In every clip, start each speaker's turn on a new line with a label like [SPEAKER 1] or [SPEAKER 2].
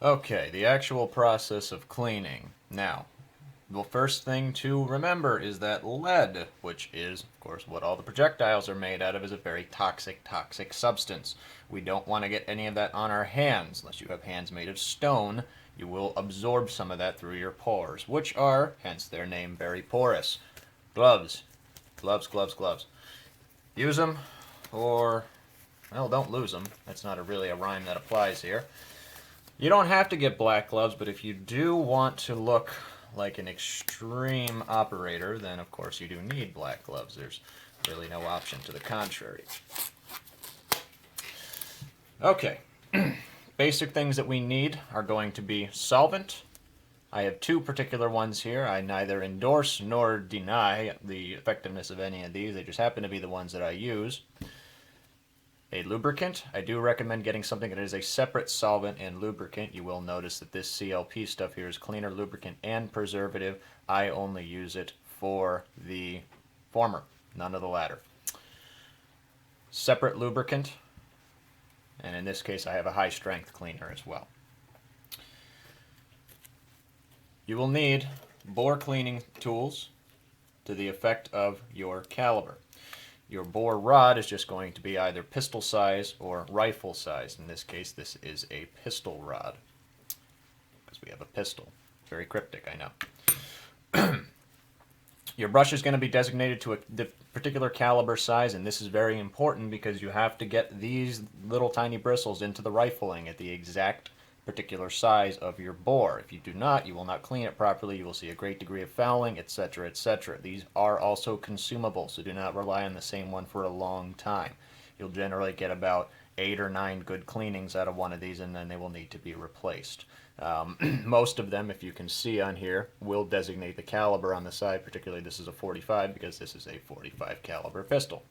[SPEAKER 1] Okay, the actual process of cleaning. Now, the first thing to remember is that lead, which is, of course, what all the projectiles are made out of, is a very toxic substance. We don't want to get any of that on our hands. Unless you have hands made of stone, you will absorb some of that through your pores, which are, hence their name, very porous. Gloves. Gloves, gloves, gloves. Use them, or, well, don't lose them. That's not really a rhyme that applies here. You don't have to get black gloves, but if you do want to look like an extreme operator, then of course you do need black gloves. There's really no option to the contrary. Okay, basic things that we need are going to be solvent. I have two particular ones here. I neither endorse nor deny the effectiveness of any of these. They just happen to be the ones that I use. A lubricant. I do recommend getting something that is a separate solvent and lubricant. You will notice that this CLP stuff here is cleaner, lubricant, and preservative. I only use it for the former, none of the latter. Separate lubricant, and in this case I have a high strength cleaner as well. You will need bore cleaning tools to the effect of your caliber. Your bore rod is just going to be either pistol size or rifle size. In this case, this is a pistol rod because we have a pistol. Very cryptic, I know. Your brush is going to be designated to the particular caliber size, and this is very important because you have to get these little tiny bristles into the rifling at the exact particular size of your bore. If you do not, you will not clean it properly. You will see a great degree of fouling, etc., etc. These are also consumable, so do not rely on the same one for a long time. You'll generally get about 8 or 9 good cleanings out of one of these, and then they will need to be replaced. Most of them, if you can see on here, will designate the caliber on the side. Particularly this is a 45 because this is a 45 caliber pistol.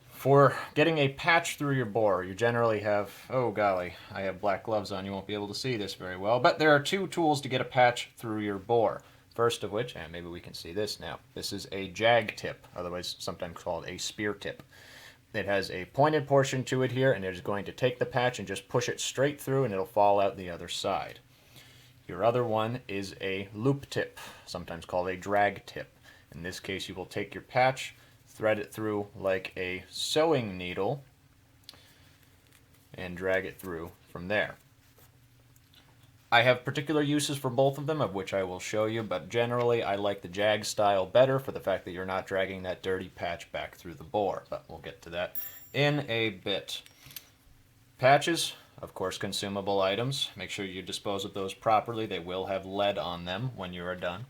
[SPEAKER 1] For getting a patch through your bore, you generally have, oh golly, I have black gloves on, you won't be able to see this very well, but there are two tools to get a patch through your bore. First of which, and maybe we can see this now, this is a jag tip, otherwise sometimes called a spear tip. It has a pointed portion to it here, and it is going to take the patch and just push it straight through, and it'll fall out the other side. Your other one is a loop tip, sometimes called a drag tip. In this case, you will take your patch, thread it through like a sewing needle, and drag it through from there. I have particular uses for both of them, of which I will show you, but generally I like the jag style better for the fact that you're not dragging that dirty patch back through the bore, but we'll get to that in a bit. Patches, of course, consumable items. Make sure you dispose of those properly. They will have lead on them when you are done.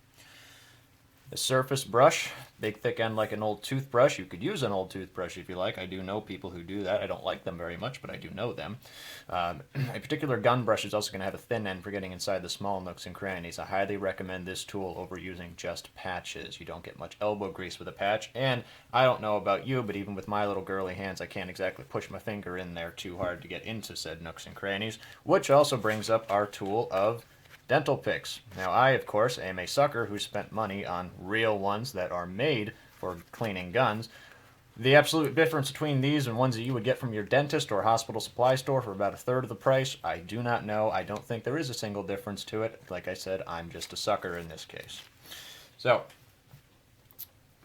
[SPEAKER 1] A surface brush, big thick end like an old toothbrush. You could use an old toothbrush if you like. I do know people who do that. I don't like them very much, but I do know them. A particular gun brush is also going to have a thin end for getting inside the small nooks and crannies. I highly recommend this tool over using just patches. You don't get much elbow grease with a patch, and I don't know about you, but even with my little girly hands, I can't exactly push my finger in there too hard to get into said nooks and crannies, which also brings up our tool of dental picks. Now I, of course, am a sucker who spent money on real ones that are made for cleaning guns. The absolute difference between these and ones that you would get from your dentist or hospital supply store for about a third of the price, I do not know. I don't think there is a single difference to it. Like I said, I'm just a sucker in this case. So,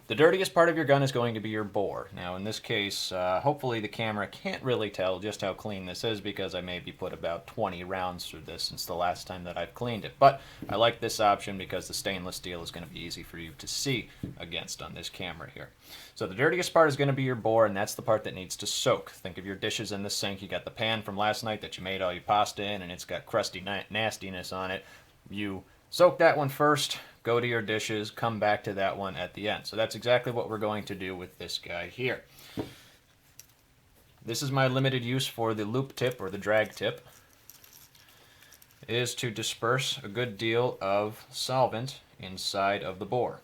[SPEAKER 1] the dirtiest part of your gun is going to be your bore. Now in this case, hopefully the camera can't really tell just how clean this is because I maybe put about 20 rounds through this since the last time that I've cleaned it. But I like this option because the stainless steel is going to be easy for you to see against on this camera here. So the dirtiest part is going to be your bore, and that's the part that needs to soak. Think of your dishes in the sink. You got the pan from last night that you made all your pasta in, and it's got crusty nastiness on it. You soak that one first, go to your dishes, come back to that one at the end. So that's exactly what we're going to do with this guy here. This is my limited use for the loop tip or the drag tip, is to disperse a good deal of solvent inside of the bore.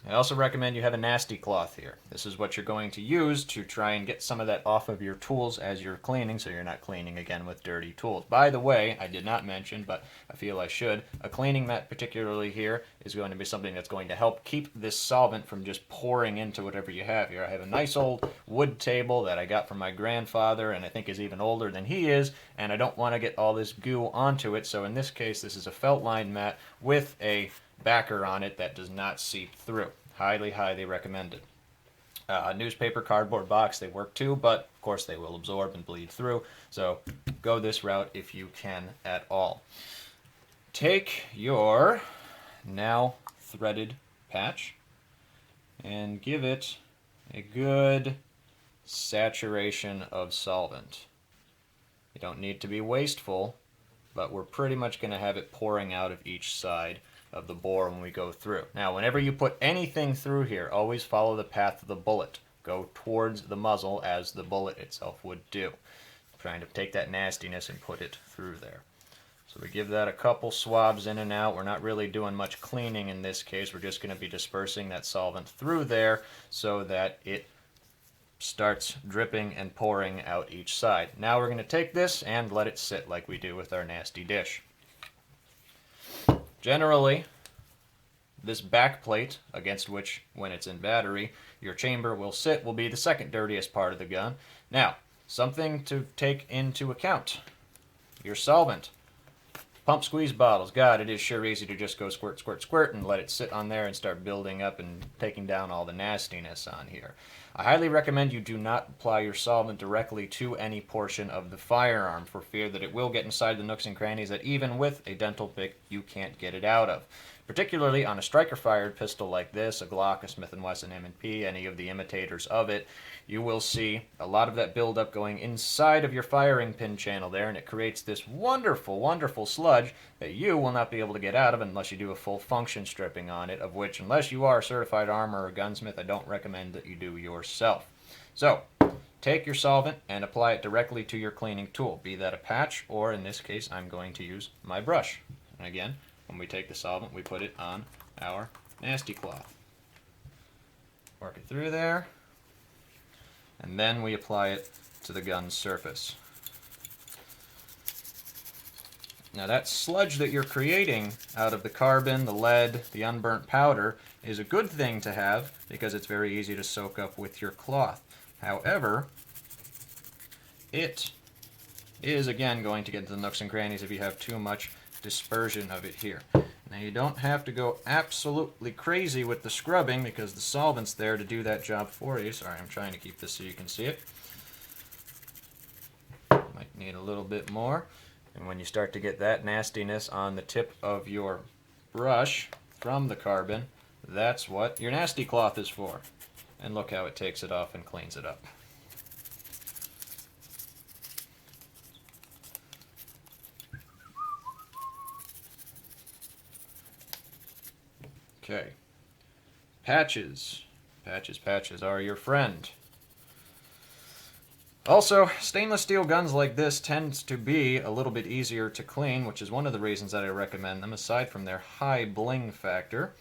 [SPEAKER 1] I also recommend you have a nasty cloth here. This is what you're going to use to try and get some of that off of your tools as you're cleaning, so you're not cleaning again with dirty tools. By the way, I did not mention, but I feel I should, a cleaning mat particularly here is going to be something that's going to help keep this solvent from just pouring into whatever you have here. I have a nice old wood table that I got from my grandfather and I think is even older than he is, and I don't want to get all this goo onto it, so in this case this is a felt lined mat with a backer on it that does not seep through. Highly, highly recommended. Newspaper, cardboard box, they work too, but of course they will absorb and bleed through, so go this route if you can at all. Take your now threaded patch and give it a good saturation of solvent. You don't need to be wasteful, but we're pretty much going to have it pouring out of each side of the bore when we go through. Now, whenever you put anything through here, always follow the path of the bullet. Go towards the muzzle as the bullet itself would do. I'm trying to take that nastiness and put it through there. So we give that a couple swabs in and out. We're not really doing much cleaning in this case. We're just going to be dispersing that solvent through there so that it starts dripping and pouring out each side. Now we're going to take this and let it sit like we do with our nasty dish. Generally, this back plate, against which, when it's in battery, your chamber will sit, will be the second dirtiest part of the gun. Now, something to take into account. Your solvent. Pump squeeze bottles. God, it is sure easy to just go squirt, squirt, squirt and let it sit on there and start building up and taking down all the nastiness on here. I highly recommend you do not apply your solvent directly to any portion of the firearm for fear that it will get inside the nooks and crannies that even with a dental pick you can't get it out of. Particularly on a striker-fired pistol like this, a Glock, a Smith & Wesson M&P, any of the imitators of it, you will see a lot of that buildup going inside of your firing pin channel there, and it creates this wonderful, wonderful sludge that you will not be able to get out of unless you do a full function stripping on it, of which, unless you are a certified armor or gunsmith, I don't recommend that you do yourself. So, take your solvent and apply it directly to your cleaning tool, be that a patch, or in this case, I'm going to use my brush. And again, when we take the solvent, we put it on our nasty cloth. Work it through there, and then we apply it to the gun's surface. Now that sludge that you're creating out of the carbon, the lead, the unburnt powder is a good thing to have because it's very easy to soak up with your cloth. However, it is again going to get into the nooks and crannies if you have too much dispersion of it here. Now you don't have to go absolutely crazy with the scrubbing because the solvent's there to do that job for you. Sorry, I'm trying to keep this so you can see it. Might need a little bit more. And when you start to get that nastiness on the tip of your brush from the carbon, that's what your nasty cloth is for. And look how it takes it off and cleans it up. Okay. Patches. Patches are your friend. Also, stainless steel guns like this tends to be a little bit easier to clean, which is one of the reasons that I recommend them, aside from their high bling factor,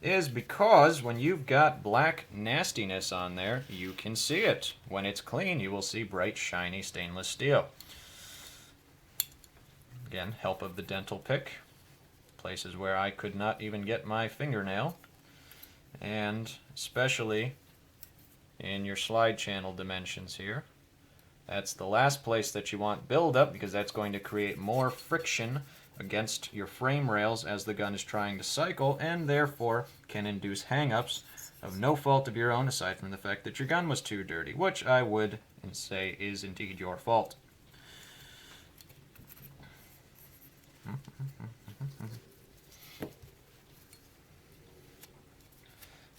[SPEAKER 1] is because when you've got black nastiness on there, you can see it. When it's clean, you will see bright, shiny stainless steel. Again, help of the dental pick. Places where I could not even get my fingernail, and especially in your slide channel dimensions here. That's the last place that you want buildup because that's going to create more friction against your frame rails as the gun is trying to cycle, and therefore can induce hang-ups of no fault of your own aside from the fact that your gun was too dirty, which I would say is indeed your fault.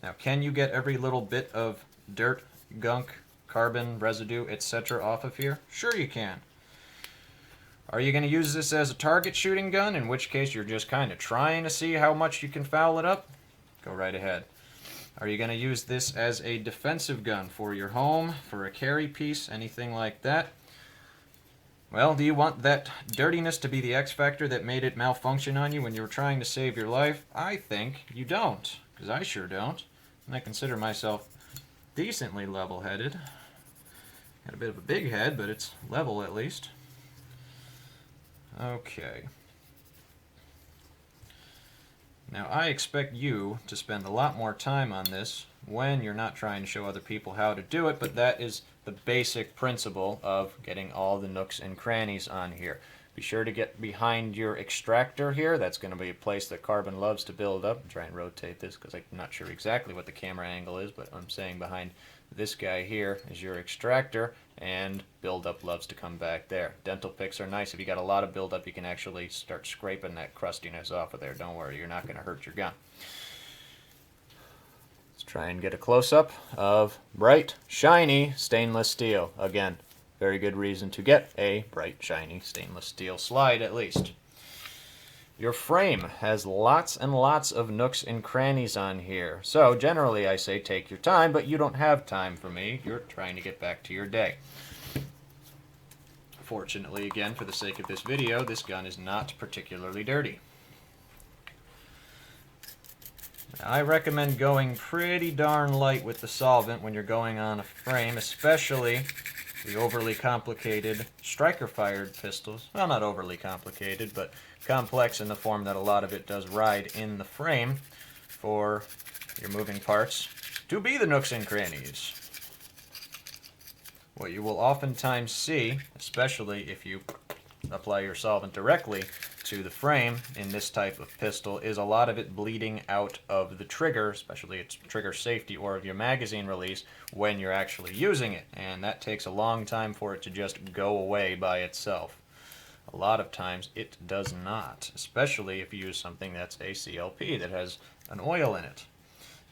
[SPEAKER 1] Now, can you get every little bit of dirt, gunk, carbon, residue, etc. off of here? Sure you can. Are you going to use this as a target shooting gun, in which case you're just kind of trying to see how much you can foul it up? Go right ahead. Are you going to use this as a defensive gun for your home, for a carry piece, anything like that? Well, do you want that dirtiness to be the X factor that made it malfunction on you when you were trying to save your life? I think you don't, because I sure don't. I consider myself decently level-headed. Got a bit of a big head, but it's level at least. Okay. Now, I expect you to spend a lot more time on this when you're not trying to show other people how to do it, but that is the basic principle of getting all the nooks and crannies on here. Be sure to get behind your extractor here. That's going to be a place that carbon loves to build up. Try and rotate this because I'm not sure exactly what the camera angle is, but I'm saying behind this guy here is your extractor, and buildup loves to come back there. Dental picks are nice. If you got a lot of buildup, you can actually start scraping that crustiness off of there. Don't worry, you're not going to hurt your gun. Let's try and get a close-up of bright, shiny stainless steel. Again, very good reason to get a bright, shiny stainless steel slide at least. Your frame has lots and lots of nooks and crannies on here. So generally I say take your time, but you don't have time for me. You're trying to get back to your day. Fortunately, again, for the sake of this video, this gun is not particularly dirty. Now, I recommend going pretty darn light with the solvent when you're going on a frame, especially the overly complicated striker-fired pistols. Well, not overly complicated, but complex in the form that a lot of it does ride in the frame for your moving parts to be the nooks and crannies. What you will oftentimes see, especially if you apply your solvent directly to the frame in this type of pistol, is a lot of it bleeding out of the trigger, especially its trigger safety or of your magazine release when you're actually using it, and that takes a long time for it to just go away by itself. A lot of times it does not, especially if you use something that's a CLP that has an oil in it.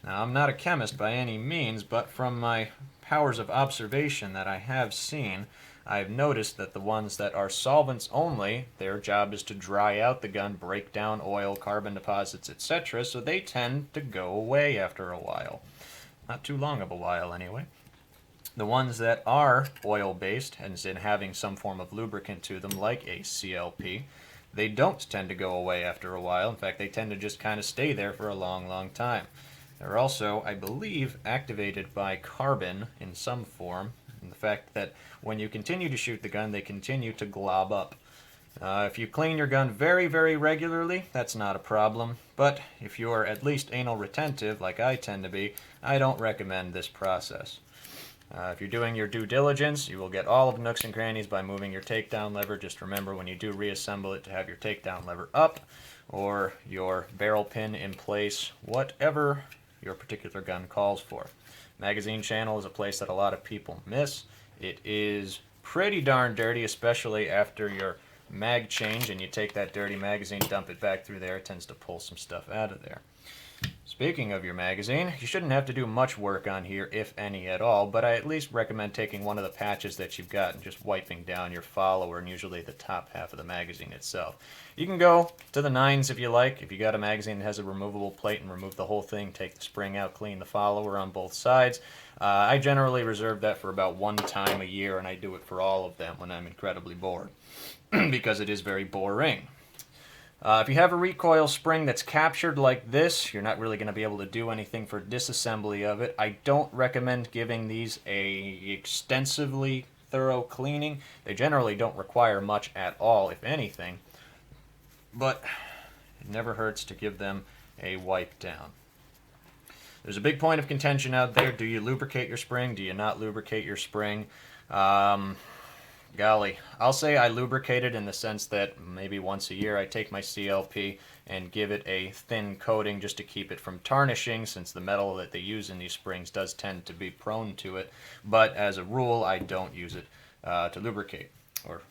[SPEAKER 1] Now, I'm not a chemist by any means, but from my powers of observation that I have seen, I've noticed that the ones that are solvents only, their job is to dry out the gun, break down oil, carbon deposits, etc., so they tend to go away after a while. Not too long of a while, anyway. The ones that are oil-based, and in having some form of lubricant to them, like a CLP, they don't tend to go away after a while. In fact, they tend to just kind of stay there for a long, long time. They're also, I believe, activated by carbon in some form, and the fact that when you continue to shoot the gun, they continue to glob up. If you clean your gun very, very regularly, that's not a problem, but if you're at least anal retentive, like I tend to be, I don't recommend this process. If you're doing your due diligence, you will get all of the nooks and crannies by moving your takedown lever. Just remember when you do reassemble it to have your takedown lever up or your barrel pin in place, whatever your particular gun calls for. Magazine channel is a place that a lot of people miss. It is pretty darn dirty, especially after your mag change and you take that dirty magazine, dump it back through there. It tends to pull some stuff out of there. Speaking of your magazine, you shouldn't have to do much work on here, if any at all, but I at least recommend taking one of the patches that you've got and just wiping down your follower and usually the top half of the magazine itself. You can go to the 9s if you like. If you got a magazine that has a removable plate, and remove the whole thing, take the spring out, clean the follower on both sides. I generally reserve that for about one time a year, and I do it for all of them when I'm incredibly bored because it is very boring. If you have a recoil spring that's captured like this, you're not really going to be able to do anything for disassembly of it. I don't recommend giving these a extensively thorough cleaning. They generally don't require much at all, if anything, but it never hurts to give them a wipe down. There's a big point of contention out there. Do you lubricate your spring? Do you not lubricate your spring? Golly, I'll say I lubricate it in the sense that maybe once a year I take my CLP and give it a thin coating just to keep it from tarnishing, since the metal that they use in these springs does tend to be prone to it. But as a rule, I don't use it to lubricate or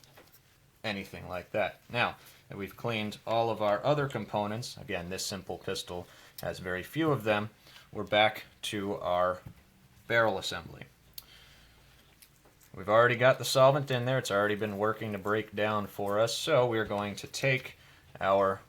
[SPEAKER 1] anything like that. Now that we've cleaned all of our other components, again, this simple pistol has very few of them, we're back to our barrel assembly. We've already got the solvent in there. It's already been working to break down for us. So we're going to take our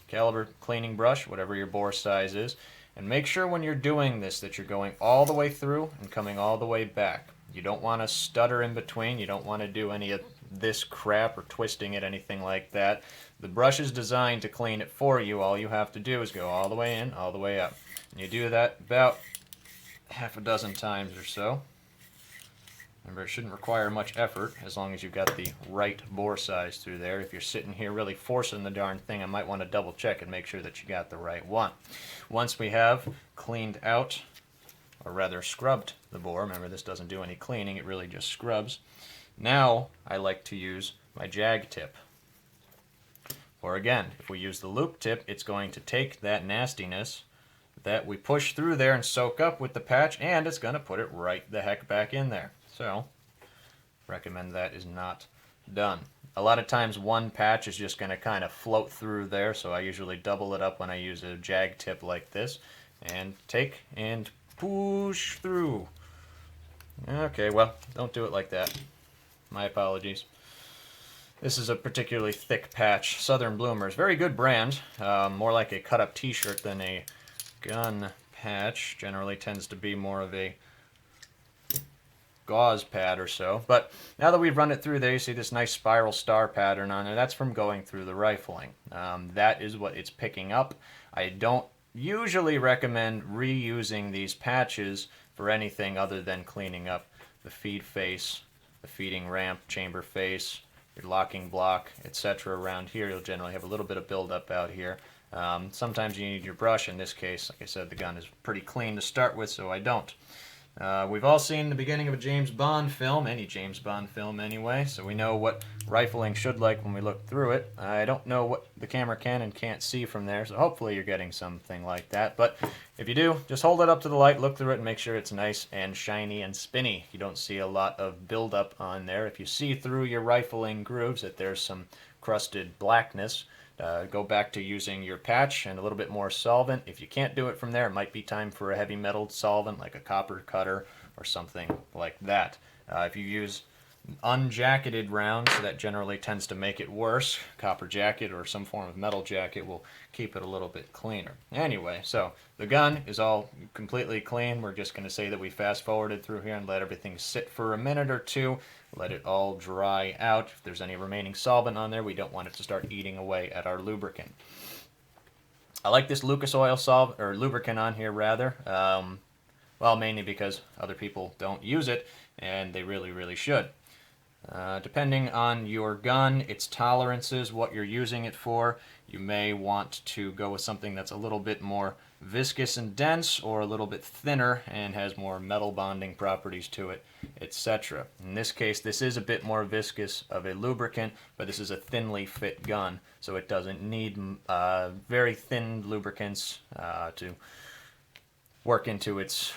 [SPEAKER 1] caliber cleaning brush, whatever your bore size is, and make sure when you're doing this that you're going all the way through and coming all the way back. You don't want to stutter in between. You don't want to do any of this crap or twisting it, anything like that. The brush is designed to clean it for you. All you have to do is go all the way in, all the way up. You do that about half a dozen times or so. Remember, it shouldn't require much effort as long as you've got the right bore size through there. If you're sitting here really forcing the darn thing, I might want to double check and make sure that you got the right one. Once we have cleaned out, or rather scrubbed the bore, remember this doesn't do any cleaning, it really just scrubs. Now I like to use my jag tip. Or again, if we use the loop tip, it's going to take that nastiness that we push through there and soak up with the patch, and it's going to put it right the heck back in there. So, recommend that is not done. A lot of times one patch is just going to kind of float through there, so I usually double it up when I use a jag tip like this, and take and push through. Okay, well, don't do it like that. My apologies. This is a particularly thick patch. Southern Bloomers. Very good brand. More like a cut-up t-shirt than a gun patch. Generally tends to be more of a gauze pad or so. But now that we've run it through there, you see this nice spiral star pattern on there. That's from going through the rifling. That is what it's picking up. I don't usually recommend reusing these patches for anything other than cleaning up the feed face, the feeding ramp, chamber face, your locking block, etc. Around here. You'll generally have a little bit of buildup out here. Sometimes you need your brush. In this case, like I said, the gun is pretty clean to start with, so I don't. We've all seen the beginning of a James Bond film, any James Bond film anyway, so we know what rifling should like when we look through it. I don't know what the camera can and can't see from there, so hopefully you're getting something like that. But if you do, just hold it up to the light, look through it, and make sure it's nice and shiny and spinny. You don't see a lot of buildup on there. If you see through your rifling grooves that there's some crusted blackness, go back to using your patch and a little bit more solvent. If you can't do it from there, it might be time for a heavy metal solvent like a copper cutter or something like that. If you use unjacketed rounds, that generally tends to make it worse. Copper jacket or some form of metal jacket will keep it a little bit cleaner. Anyway, so the gun is all completely clean. We're just going to say that we fast forwarded through here and let everything sit for a minute or two. Let it all dry out. If there's any remaining solvent on there, we don't want it to start eating away at our lubricant. I like this Lucas Oil lubricant on here rather. Well, mainly because other people don't use it, and they really, really should. Depending on your gun, its tolerances, what you're using it for, you may want to go with something that's a little bit more viscous and dense, or a little bit thinner and has more metal bonding properties to it, etc. In this case, this is a bit more viscous of a lubricant, but this is a thinly fit gun, so it doesn't need very thin lubricants to work into its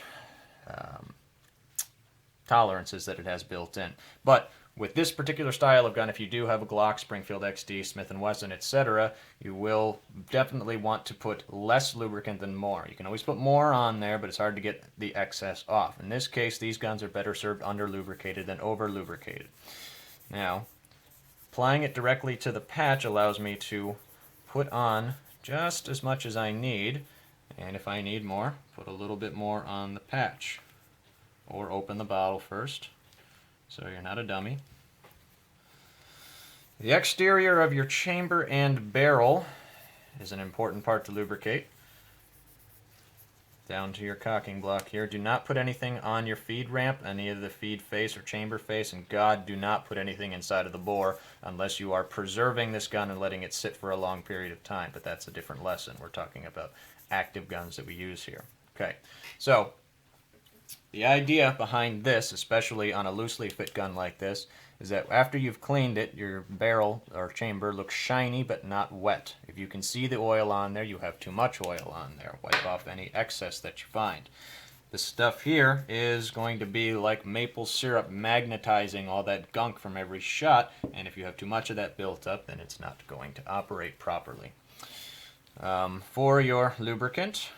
[SPEAKER 1] tolerances that it has built in. But with this particular style of gun, if you do have a Glock, Springfield XD, Smith & Wesson, etc., you will definitely want to put less lubricant than more. You can always put more on there, but it's hard to get the excess off. In this case, these guns are better served under-lubricated than over-lubricated. Now, applying it directly to the patch allows me to put on just as much as I need, and if I need more, put a little bit more on the patch. Or open the bottle first, so you're not a dummy. The exterior of your chamber and barrel is an important part to lubricate. Down to your cocking block here. Do not put anything on your feed ramp, any of the feed face or chamber face, and God, do not put anything inside of the bore unless you are preserving this gun and letting it sit for a long period of time, but that's a different lesson. We're talking about active guns that we use here. Okay, so the idea behind this, especially on a loosely fit gun like this, is that after you've cleaned it, your barrel or chamber looks shiny but not wet. If you can see the oil on there, you have too much oil on there. Wipe off any excess that you find. This stuff here is going to be like maple syrup magnetizing all that gunk from every shot, and if you have too much of that built up, then it's not going to operate properly. For your lubricant,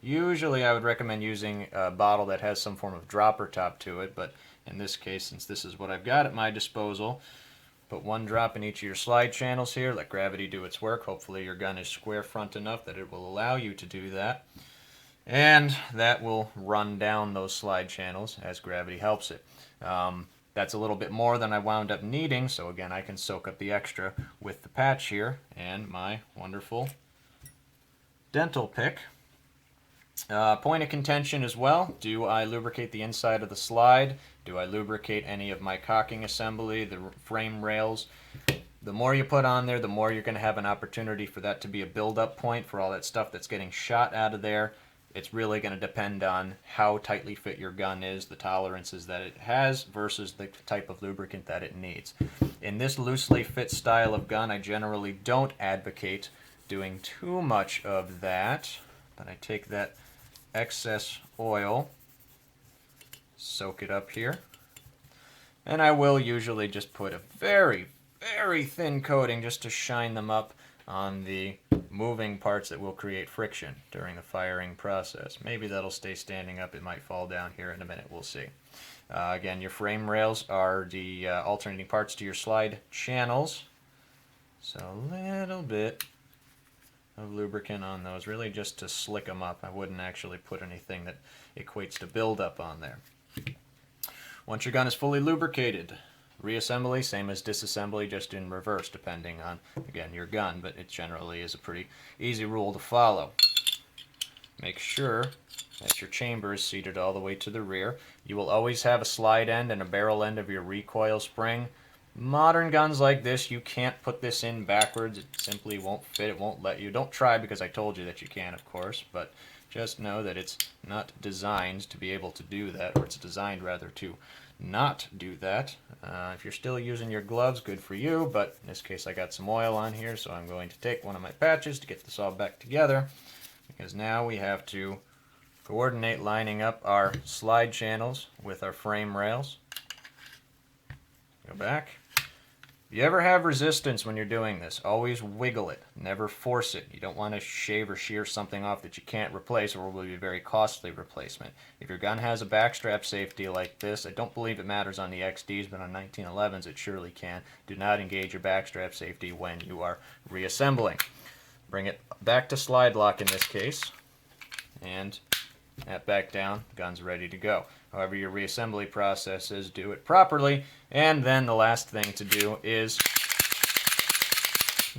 [SPEAKER 1] usually I would recommend using a bottle that has some form of dropper top to it, but in this case, since this is what I've got at my disposal, put one drop in each of your slide channels here, let gravity do its work. Hopefully your gun is square front enough that it will allow you to do that. And that will run down those slide channels as gravity helps it. That's a little bit more than I wound up needing, so again I can soak up the extra with the patch here and my wonderful dental pick. Point of contention as well. Do I lubricate the inside of the slide? Do I lubricate any of my cocking assembly, the frame rails? The more you put on there, the more you're going to have an opportunity for that to be a build-up point for all that stuff that's getting shot out of there. It's really going to depend on how tightly fit your gun is, the tolerances that it has versus the type of lubricant that it needs. In this loosely fit style of gun, I generally don't advocate doing too much of that, but I take that excess oil, soak it up here, and I will usually just put a very, very thin coating just to shine them up on the moving parts that will create friction during the firing process. Maybe that'll stay standing up. It might fall down here in a minute. We'll see. Again, your frame rails are the alternating parts to your slide channels. So a little bit of lubricant on those, really just to slick them up. I wouldn't actually put anything that equates to buildup on there. Once your gun is fully lubricated, reassembly, same as disassembly, just in reverse, depending on, again, your gun, but it generally is a pretty easy rule to follow. Make sure that your chamber is seated all the way to the rear. You will always have a slide end and a barrel end of your recoil spring. Modern guns like this, you can't put this in backwards. It simply won't fit. It won't let you. Don't try, because I told you that you can, of course, but just know that it's not designed to be able to do that, or it's designed rather to not do that. If you're still using your gloves, good for you, but in this case I got some oil on here, so I'm going to take one of my patches to get this all back together, because now we have to coordinate lining up our slide channels with our frame rails. Go back. If you ever have resistance when you're doing this, always wiggle it. Never force it. You don't want to shave or shear something off that you can't replace, or it will be a very costly replacement. If your gun has a backstrap safety like this, I don't believe it matters on the XDs, but on 1911s it surely can. Do not engage your backstrap safety when you are reassembling. Bring it back to slide lock in this case, and that back down, gun's ready to go. However your reassembly process is, do it properly. And then the last thing to do is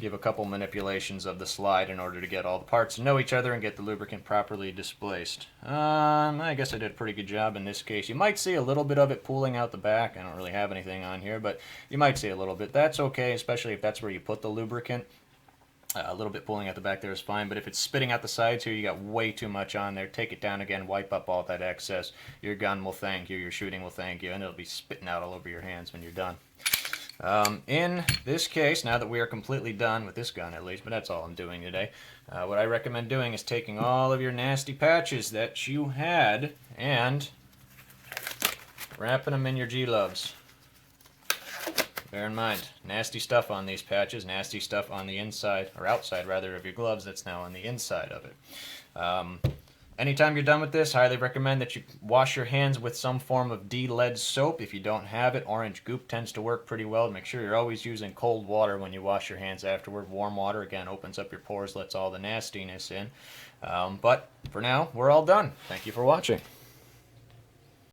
[SPEAKER 1] give a couple manipulations of the slide in order to get all the parts to know each other and get the lubricant properly displaced. I guess I did a pretty good job in this case. You might see a little bit of it pooling out the back. I don't really have anything on here, but you might see a little bit. That's okay, especially if that's where you put the lubricant. A little bit pulling out the back there is fine, but if it's spitting out the sides here, you got way too much on there. Take it down again, wipe up all that excess. Your gun will thank you, your shooting will thank you, and it'll be spitting out all over your hands when you're done. In this case, now that we are completely done with this gun at least, but that's all I'm doing today, what I recommend doing is taking all of your nasty patches that you had and wrapping them in your G-Loves. Bear in mind, nasty stuff on these patches, nasty stuff on the inside, or outside rather, of your gloves that's now on the inside of it. Anytime you're done with this, highly recommend that you wash your hands with some form of D-lead soap. If you don't have it, orange goop tends to work pretty well. Make sure you're always using cold water when you wash your hands afterward. Warm water, again, opens up your pores, lets all the nastiness in. But for now, we're all done. Thank you for watching.